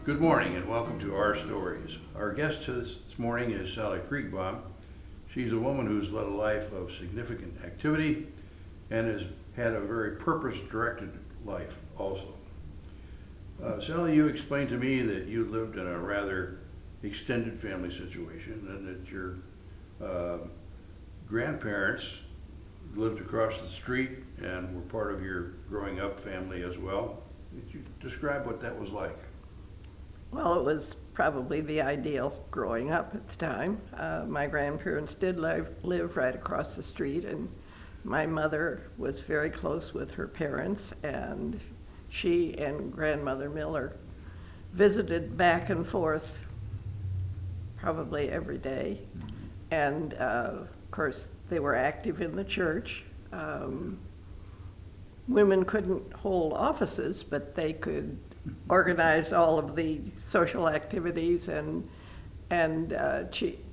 Good morning and welcome to Our Stories. Our guest this morning is Sally Krigbaum. She's a woman who's led a life of significant activity and has had a very purpose-directed life also. Sally, you explained to me that you lived in a rather extended family situation and that your grandparents lived across the street and were part of your growing up family as well. Could you describe what that was like? Well, it was probably the ideal growing up at the time. My grandparents did live right across the street, and my mother was very close with her parents, and she and Grandmother Miller visited back and forth probably every day. And of course, they were active in the church. Women couldn't hold offices, but they could organize all of the social activities and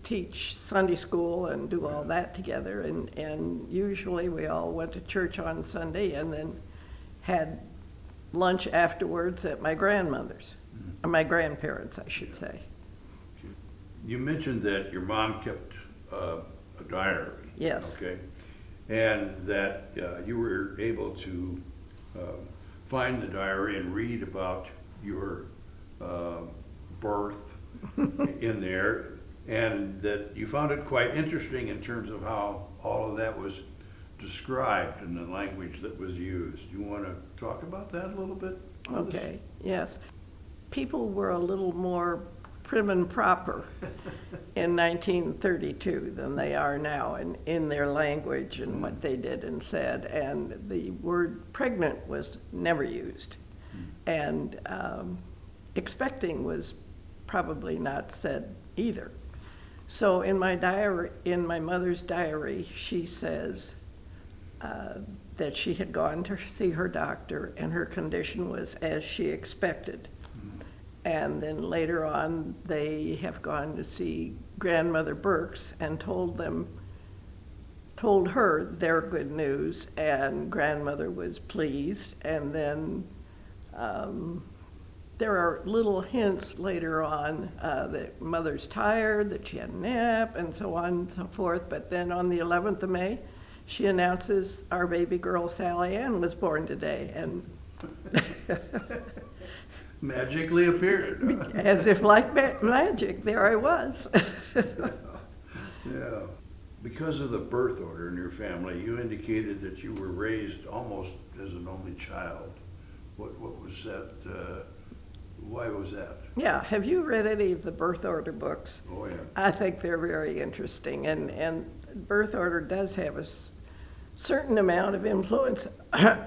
teach Sunday school and do all that together. And usually we all went to church on Sunday and then had lunch afterwards at my grandmother's, or my grandparents, I should say. You mentioned that your mom kept a diary. Yes. Okay. And that you were able to find the diary and read about your birth in there, and that you found it quite interesting in terms of how all of that was described in the language that was used. You want to talk about that a little bit? Okay, yes. People were a little more prim and proper in 1932 than they are now in their language and what they did and said. And the word pregnant was never used. And expecting was probably not said either. So in my diary, in my mother's diary, she says that she had gone to see her doctor and her condition was as she expected. And then later on, they have gone to see Grandmother Burks and told her their good news, and Grandmother was pleased. And then there are little hints later on that Mother's tired, that she had a nap, and so on and so forth. But then on the 11th of May, she announces our baby girl Sally Ann was born today, and magically appeared. As if like magic, there I was. Yeah. Because of the birth order in your family, you indicated that you were raised almost as an only child. What was that? Why was that? Yeah, have you read any of the birth order books? Oh, yeah. I think they're very interesting, and birth order does have a certain amount of influence,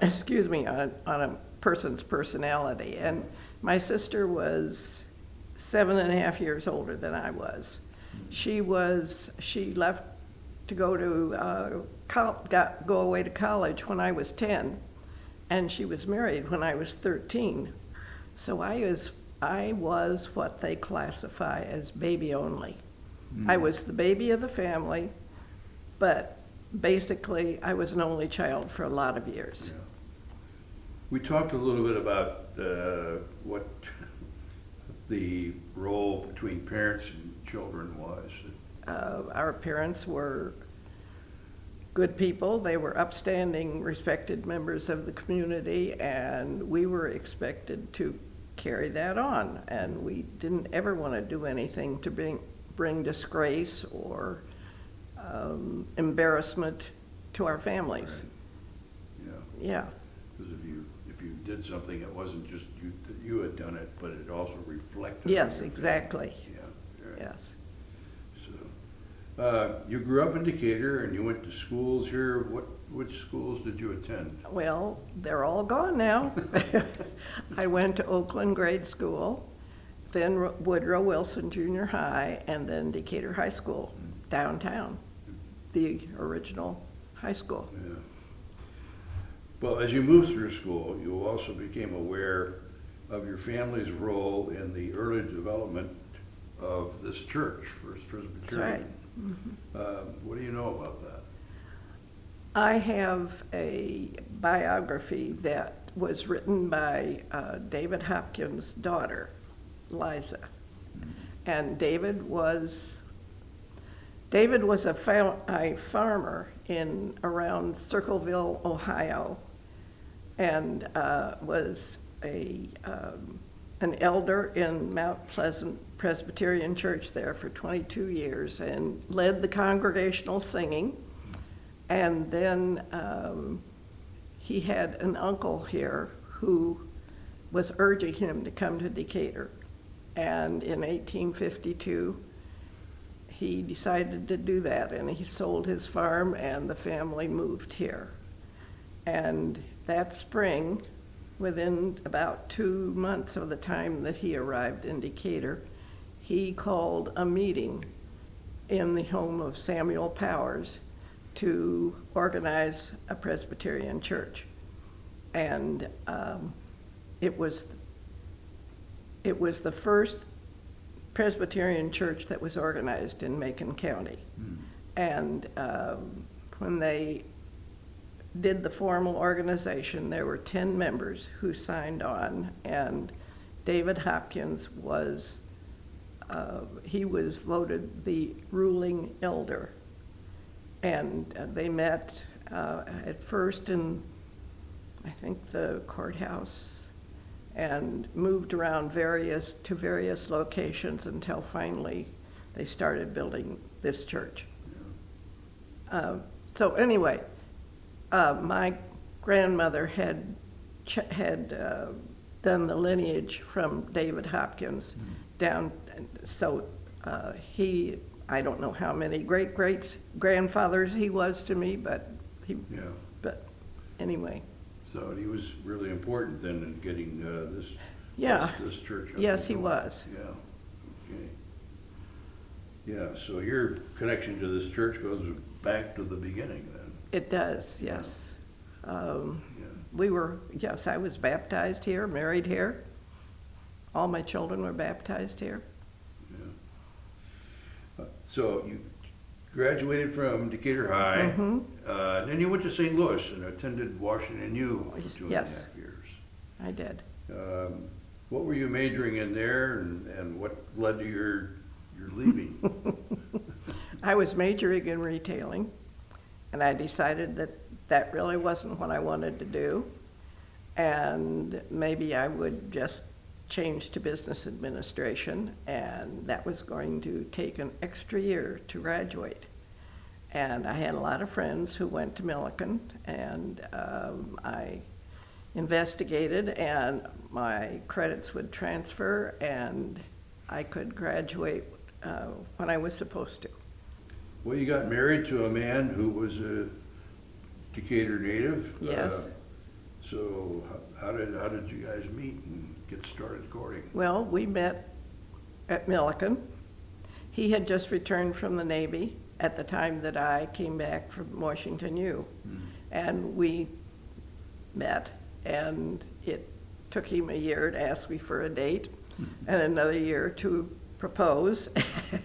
excuse me, on a person's personality. And my sister was 7.5 years older than I was. She left to go away to college when I was 10, and she was married when I was 13. So I was what they classify as baby only. I was the baby of the family, but basically I was an only child for a lot of years. Yeah. We talked a little bit about what the role between parents and children was. Our parents were good people. They were upstanding, respected members of the community, and we were expected to carry that on. And we didn't ever want to do anything to bring disgrace or embarrassment to our families. Right. Yeah. Yeah. Because if you did something, it wasn't just you had done it, but it also reflected. Yes, on your exactly. family. Yeah. Right. Yes. So, you grew up in Decatur and you went to schools here. Which schools did you attend? Well, they're all gone now. I went to Oakland Grade School, then Woodrow Wilson Junior High, and then Decatur High School downtown, the original high school. Yeah. Well, as you moved through school, you also became aware of your family's role in the early development of this church, First Presbyterian. That's right. Mm-hmm. What do you know about that? I have a biography that was written by David Hopkins' daughter, Liza. And David was a farmer in around Circleville, Ohio, and was an elder in Mount Pleasant Presbyterian Church there for 22 years and led the congregational singing. And then he had an uncle here who was urging him to come to Decatur. And in 1852, he decided to do that, and he sold his farm, and the family moved here. And that spring, within about 2 months of the time that he arrived in Decatur, he called a meeting in the home of Samuel Powers to organize a Presbyterian church. And it was the first Presbyterian church that was organized in Macon County. And when they did the formal organization, there were 10 members who signed on, and David Hopkins was voted the ruling elder. And they met at first in, I think, the courthouse, and moved around to various locations until finally they started building this church. So anyway, my grandmother had done the lineage from David Hopkins down, so I don't know how many great-grandfathers he was to me, but anyway. So he was really important then in getting this church up. Yes, he was. Yeah, okay. Yeah, so your connection to this church goes back to the beginning then. It does, yes. Yeah. I was baptized here, married here. All my children were baptized here. Yeah. So you graduated from Decatur High, then you went to St. Louis and attended Washington U for 2.5 years. I did. What were you majoring in there, and what led to your leaving? I was majoring in retailing, and I decided that really wasn't what I wanted to do, and maybe I would just change to business administration, and that was going to take an extra year to graduate. And I had a lot of friends who went to Millikan, and I investigated, and my credits would transfer, and I could graduate when I was supposed to. Well, you got married to a man who was a Decatur native. Yes. So how did you guys meet and get started courting? Well, we met at Millikan. He had just returned from the Navy at the time that I came back from Washington U. And we met, and it took him a year to ask me for a date, and another year to propose,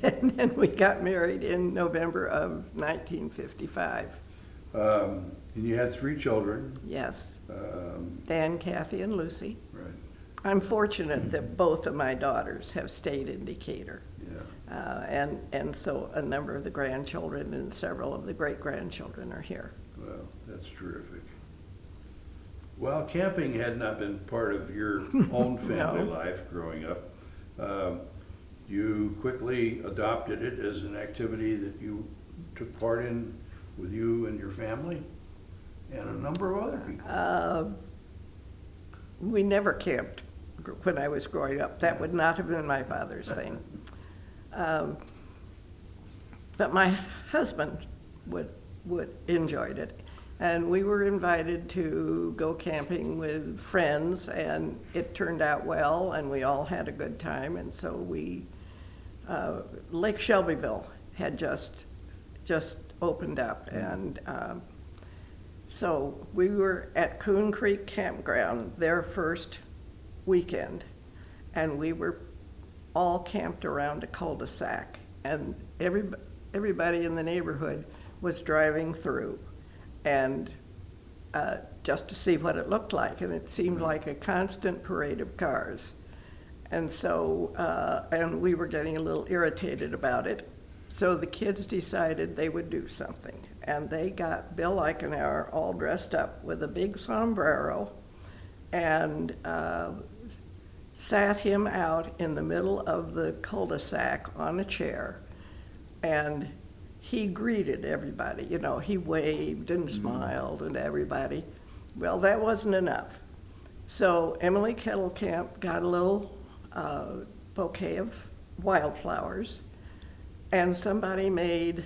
and then we got married in November of 1955. And you had 3 children. Yes. Dan, Kathy, and Lucy. Right. I'm fortunate that both of my daughters have stayed in Decatur. Yeah. And so a number of the grandchildren and several of the great-grandchildren are here. Well, that's terrific. Well, camping had not been part of your own family life growing up. You quickly adopted it as an activity that you took part in with you and your family and a number of other people. We never camped when I was growing up. That would not have been my father's thing. But my husband enjoyed it. And we were invited to go camping with friends, and it turned out well, and we all had a good time. And so Lake Shelbyville had just opened up, and so we were at Coon Creek Campground their first weekend, and we were all camped around a cul-de-sac, and everybody in the neighborhood was driving through, and just to see what it looked like, and it seemed like a constant parade of cars. And so, and we were getting a little irritated about it. So the kids decided they would do something. And they got Bill Eichenauer all dressed up with a big sombrero and sat him out in the middle of the cul-de-sac on a chair. And he greeted everybody. You know, he waved and smiled at everybody. Well, that wasn't enough. So Emily Kettlecamp got a little bouquet of wildflowers, and somebody made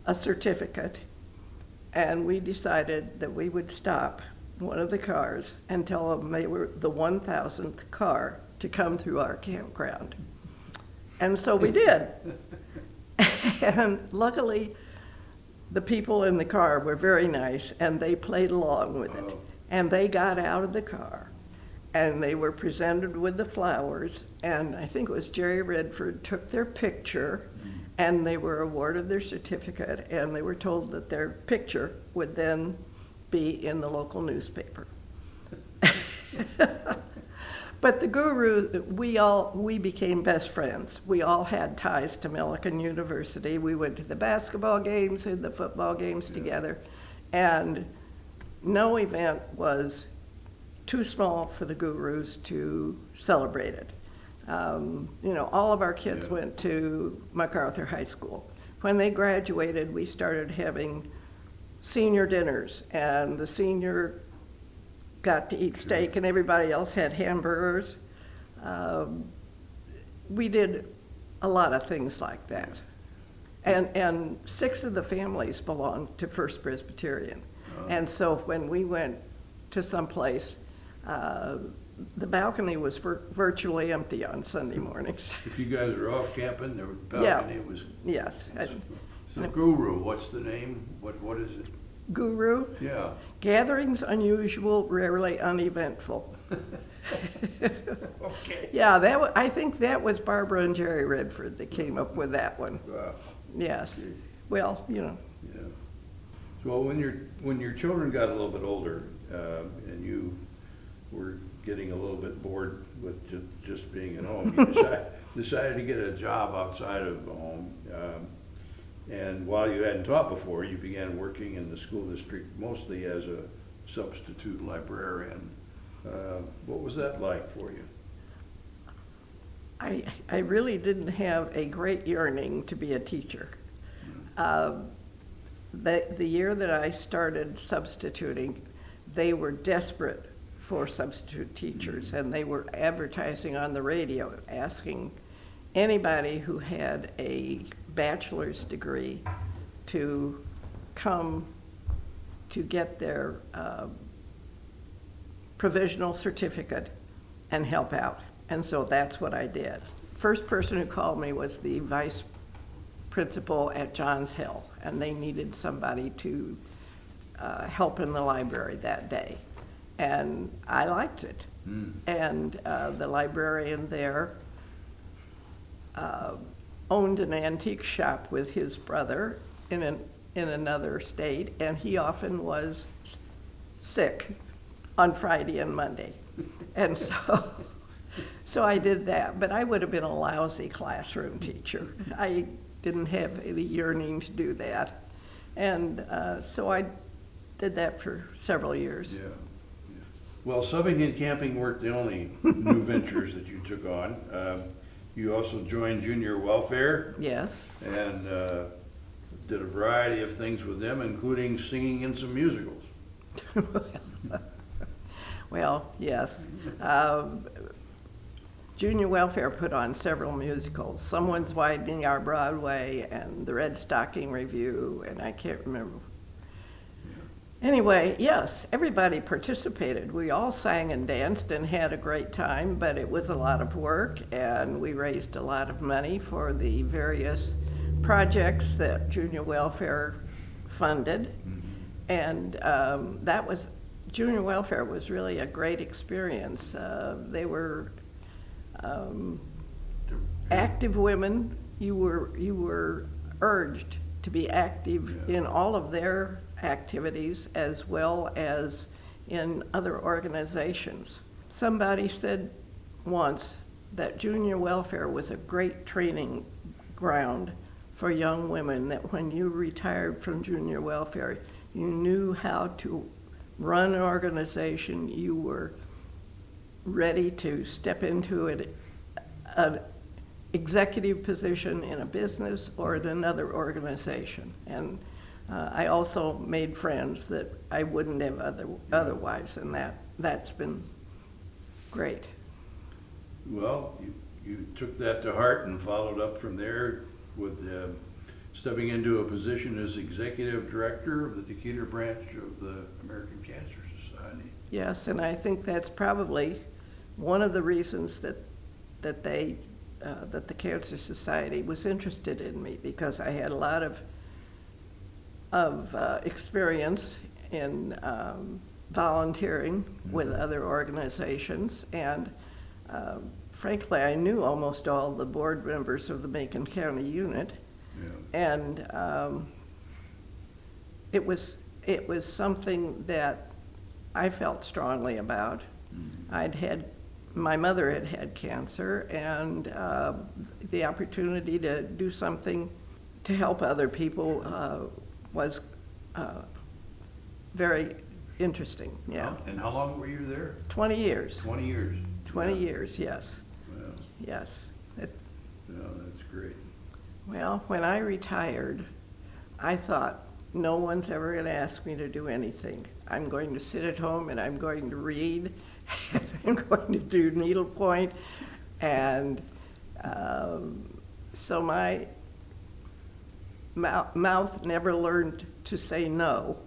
a certificate, and we decided that we would stop one of the cars and tell them they were the 1,000th car to come through our campground. And so we did. And luckily, the people in the car were very nice, and they played along with it. And they got out of the car, and they were presented with the flowers, and I think it was Jerry Redford took their picture, and they were awarded their certificate, and they were told that their picture would then be in the local newspaper. But the Guru, we became best friends. We all had ties to Millikan University. We went to the basketball games and the football games together, and no event was too small for the Gurus to celebrate it. You know, all of our kids went to MacArthur High School. When they graduated, we started having senior dinners, and the senior got to eat steak and everybody else had hamburgers. We did a lot of things like that. And 6 of the families belonged to First Presbyterian. And so when we went to someplace, the balcony was virtually empty on Sunday mornings. If you guys were off camping, the balcony was... Yes. So Guru, what's the name? What is it? Guru? Yeah. Gatherings unusual, rarely uneventful. Okay. Yeah, I think that was Barbara and Jerry Redford that came up with that one. Wow. Yes. Well, you know. Yeah. So when your children got a little bit older, and you were getting a little bit bored with just being at home, you decided to get a job outside of the home. And while you hadn't taught before, you began working in the school district mostly as a substitute librarian. What was that like for you? I really didn't have a great yearning to be a teacher. The year that I started substituting, they were desperate for substitute teachers, and they were advertising on the radio, asking anybody who had a bachelor's degree to come to get their provisional certificate and help out. And so that's what I did. First person who called me was the vice principal at Johns Hill, and they needed somebody to help in the library that day. And I liked it. And the librarian there owned an antique shop with his brother in another state, and he often was sick on Friday and Monday. And so I did that, but I would have been a lousy classroom teacher. I didn't have the yearning to do that. And so I did that for several years. Yeah. Well, subbing and camping weren't the only new ventures that you took on. You also joined Junior Welfare. Yes. And did a variety of things with them, including singing in some musicals. Well, yes. Junior Welfare put on several musicals. Someone's Widening Our Broadway and the Red Stocking Review, and I can't remember. Anyway, yes, everybody participated. We all sang and danced and had a great time, but it was a lot of work, and we raised a lot of money for the various projects that Junior Welfare funded. And Junior Welfare was really a great experience. They were active women. You were urged to be active in all of their activities as well as in other organizations. Somebody said once that junior welfare was a great training ground for young women, that when you retired from junior welfare, you knew how to run an organization, you were ready to step into an executive position in a business or in another organization. And I also made friends that I wouldn't have otherwise, and that's been great. Well, you took that to heart and followed up from there with stepping into a position as executive director of the Decatur branch of the American Cancer Society. Yes, and I think that's probably one of the reasons that the Cancer Society was interested in me, because I had a lot of experience in volunteering with other organizations, and frankly, I knew almost all the board members of the Macon County unit, and it was something that I felt strongly about. My mother had had cancer, and the opportunity to do something to help other people was very interesting. Yeah. And how long were you there? 20 years. 20 years. 20 years, yes. Well, Yes. no, that's great. Well, when I retired, I thought, no one's ever going to ask me to do anything. I'm going to sit at home and I'm going to read, and I'm going to do needlepoint. And so my mouth never learned to say no.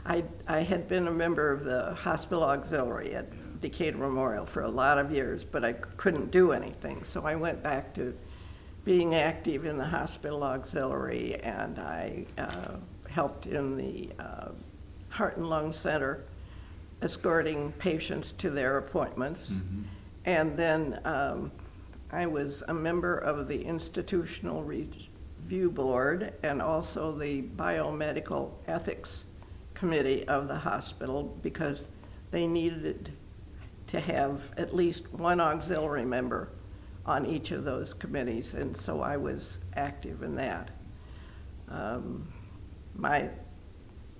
I had been a member of the hospital auxiliary at Decatur Memorial for a lot of years, but I couldn't do anything. So I went back to being active in the hospital auxiliary, and I helped in the Heart and Lung Center, escorting patients to their appointments. Mm-hmm. And then I was a member of the Institutional Review Board and also the Biomedical Ethics Committee of the hospital, because they needed to have at least one auxiliary member on each of those committees, and so I was active in that.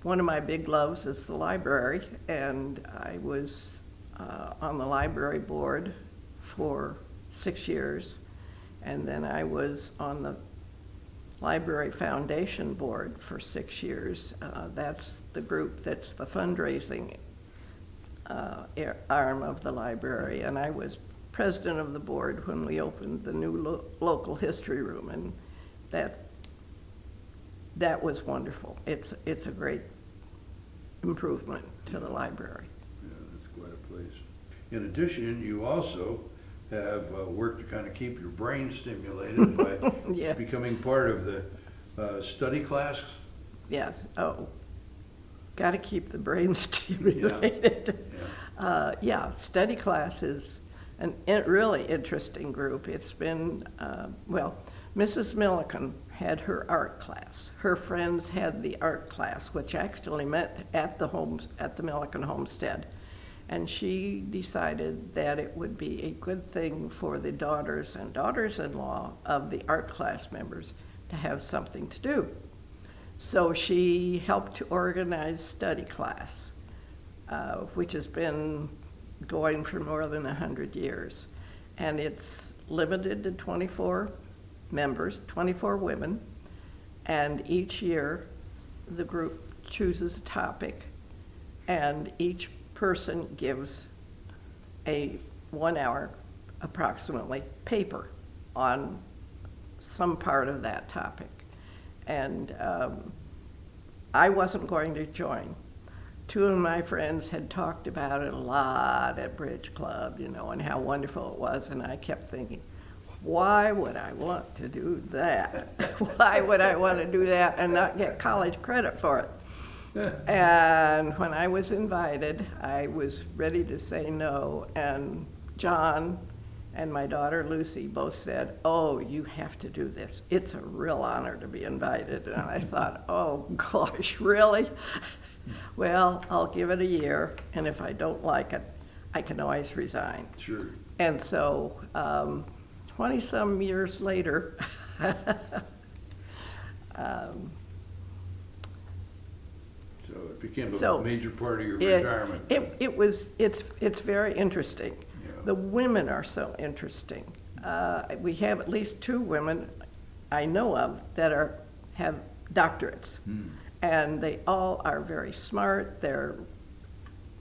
One of my big loves is the library, and I was on the library board for 6 years, and then I was on the Library Foundation Board for 6 years. That's the group that's the fundraising arm of the library, and I was president of the board when we opened the new local history room, and that was wonderful. It's a great improvement to the library. Yeah, that's quite a place. In addition, you also have worked to kind of keep your brain stimulated by Yeah. becoming part of the study class. Yes. Oh, got to keep the brain stimulated. Yeah. Study class is a really interesting group. It's been, Mrs. Milliken had her art class. Her friends had the art class, which actually met at the Milliken homestead. And she decided that it would be a good thing for the daughters and daughters-in-law of the art class members to have something to do. So she helped to organize study class, which has been going for more than 100 years. And it's limited to 24 members, 24 women, and each year the group chooses a topic, and each person gives a 1 hour, approximately, paper on some part of that topic. And I wasn't going to join. Two of my friends had talked about it a lot at Bridge Club, and how wonderful it was, and I kept thinking, why would I want to do that? Why would I want to do that and not get college credit for it? And when I was invited, I was ready to say no, and John and my daughter Lucy both said, oh, you have to do this. It's a real honor to be invited. And I thought, oh gosh, really? Well, I'll give it a year, and if I don't like it, I can always resign. Sure. And so, 20-some years later, So it became So a major part of your It, retirement. it's very interesting. Yeah. The women are so interesting. We have at least 2 women I know of that have doctorates. And they all are very smart. They're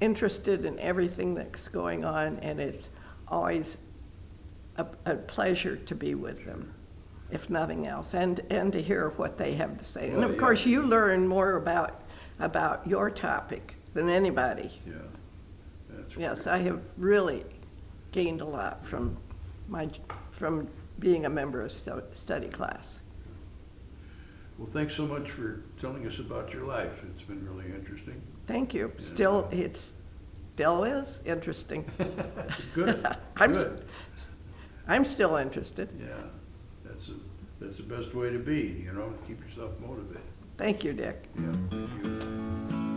interested in everything that's going on, and it's always a pleasure to be with them, if nothing else, and to hear what they have to say. And Well, of course, yeah. you learn more about your topic than anybody. Yeah, that's Yes, great. I have really gained a lot from being a member of study class. Well, thanks so much for telling us about your life. It's been really interesting. Thank you. Yeah. It still is interesting. Good, I'm, good. I'm still interested. Yeah, that's the best way to be, you know, to keep yourself motivated. Thank you, Dick. Yeah, thank you.